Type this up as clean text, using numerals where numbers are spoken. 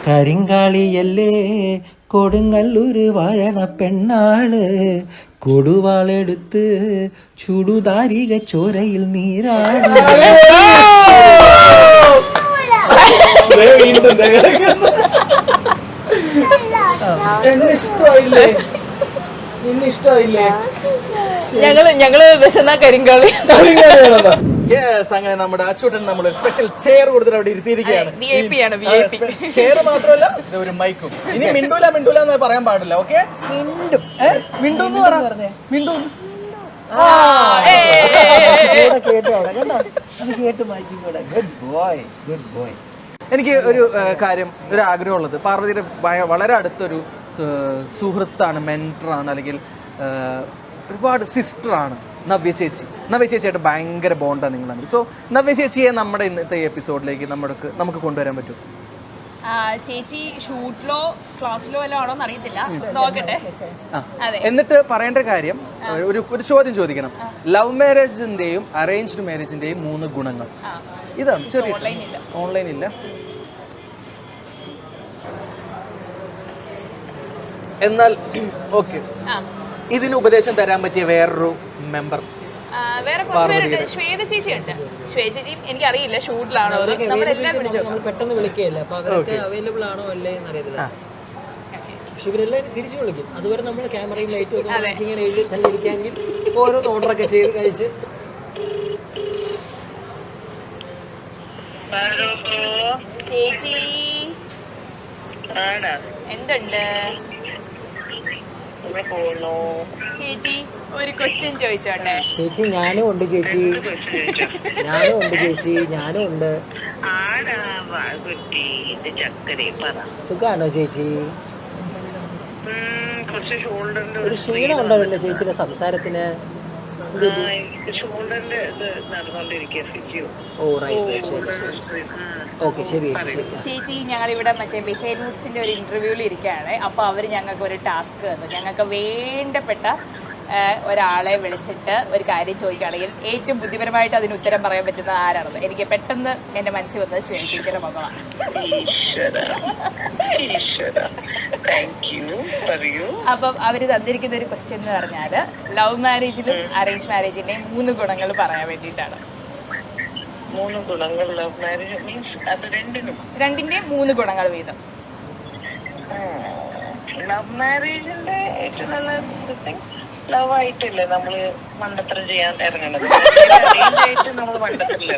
കരിങ്കാളിയല്ലേ കൊടുങ്ങല്ലൂര് വാഴണ പെണ്ണാള് കൊടുവാളെടുത്ത് ചുടുതാരിക ചോരയിൽ നീരാടി. ഞങ്ങള് വിശന്ന കരിങ്കാളി. അങ്ങനെ നമ്മുടെ അച്ചൂട്ടൻ നമ്മള് സ്പെഷ്യൽ ചെയർ കൊടുത്തിട്ട് അവിടെ ഇരുത്തിയിരിക്കുകയാണ്. ചെയർ മാത്രമല്ല ഇത് ഒരു മൈക്കും. ഇനി മിണ്ടൂല എന്ന് പറയാൻ പാടില്ല. ഓക്കെ, മിണ്ടു എന്ന് പറഞ്ഞേ. മിണ്ടു എനിക്ക് ഒരു കാര്യം, ഒരു ആഗ്രഹമുള്ളത്, പാർവതിയുടെ വളരെ അടുത്തൊരു സുഹൃത്താണ്, മെന്ററാണ്, അല്ലെങ്കിൽ ഒരുപാട് സിസ്റ്ററാണ് നവ്യ ചേച്ചി. നവ്യ ചേച്ചിയായിട്ട് ഭയങ്കര ബോണ്ടാണ് നിങ്ങൾ തമ്മിൽ. സോ നവ്യ ചേച്ചിയെ നമ്മുടെ ഇന്നത്തെ എപ്പിസോഡിലേക്ക് നമുക്ക് കൊണ്ടുവരാൻ പറ്റും. ചേച്ചി ഷൂട്ടിലോ ക്ലാസ്സിലോ വല്ലതും ആണോന്ന് അറിയത്തില്ല, നോക്കട്ടെ. എന്നിട്ട് പറയേണ്ട കാര്യം, ഒരു ചോദ്യം ചോദിക്കണം. ലവ് മാരേജിന്റെയും അറേഞ്ച്ഡ് മാരേജിന്റെയും 3 ഗുണങ്ങൾ. ഇതാണ് ചെറിയ. ഓൺലൈൻ ഇല്ല. എന്നാൽ ഓക്കെ, ഇതിന് ഉപദേശം തരാൻ പറ്റിയ വേറൊരു മെമ്പർ, വേറെ കുറച്ച് പേരുണ്ട്. ശ്വേത ചേച്ചി ഉണ്ട്. ശ്വേത ചേച്ചി എനിക്ക് അറിയില്ല ഷൂട്ടിലാണോ, നമ്മളെല്ലാം പെട്ടെന്ന് വിളിക്കുകയല്ലേ, അപ്പൊ അവരൊക്കെ അവൈലബിൾ ആണോ അല്ലേ എന്നറിയത്തില്ല. പക്ഷെ ഇവരെല്ലാവരും തിരിച്ചു വിളിക്കും. അതുവരെ നമ്മൾ ക്യാമറയും ലൈറ്റും ഒക്കെ ഇങ്ങനെ എഴുതി തന്നിരിക്കാമെങ്കിൽ ഓരോന്ന് ഓർഡറൊക്കെ ചെയ്ത് കഴിച്ച്. ചേച്ചി എന്തുണ്ട് ചേച്ചി? ഒരു ക്വസ്റ്റ്യൻ ചോദിച്ചോട്ടെ ചേച്ചി? ഞാനും ഉണ്ട് ചേച്ചി, ഞാനും ഉണ്ട്. സുഖാണോ ചേച്ചി? ഒരു ക്ഷീണം ഉണ്ടാവില്ല ചേച്ചിയുടെ സംസാരത്തിന്? ചേച്ചി, ഞങ്ങളിവിടെ മറ്റേ ബിഹൈൻഡ് വുഡ്സിന്റെ ഒരു ഇന്റർവ്യൂവിൽ ഇരിക്കുകയാണ്. അപ്പോൾ അവർ ഞങ്ങൾക്ക് ഒരു ടാസ്ക് തന്നു. ഞങ്ങൾക്ക് വേണ്ടപ്പെട്ട ഒരാളെ വിളിച്ചിട്ട് ഒരു കാര്യം ചോദിക്കുകയാണെങ്കിൽ ഏറ്റവും ബുദ്ധിപരമായിട്ട് അതിന് ഉത്തരം പറയാൻ പറ്റുന്ന ആരാണെന്ന്. എനിക്ക് പെട്ടെന്ന് എൻ്റെ മനസ്സിൽ വന്നത് ശ്വേത ചേച്ചിയുടെ മുഖമാണ്. അപ്പം അവർ തന്നിരിക്കുന്ന ഒരു ക്വസ്റ്റ്യൻ എന്ന് പറഞ്ഞാൽ ലവ് മാരേജിലും അറേഞ്ച് മാരേജിന്റെയും 3 ഗുണങ്ങൾ പറയാൻ വേണ്ടിയിട്ടാണ്. 3 ഗുണങ്ങൾ ലവ് മാരേജ് മീൻസ് അത് രണ്ടിന്റെയും 3 ഗുണങ്ങൾ വീതം. ലവ് മാരേജിന്റെ ഏറ്റവും നല്ല ലവ് ആയിട്ടല്ലേ നമ്മള് മണ്ടത്തരം ചെയ്യാൻ ഇറങ്ങണത്. ആയിട്ട് നമ്മള് മണ്ടത്തരില്ല.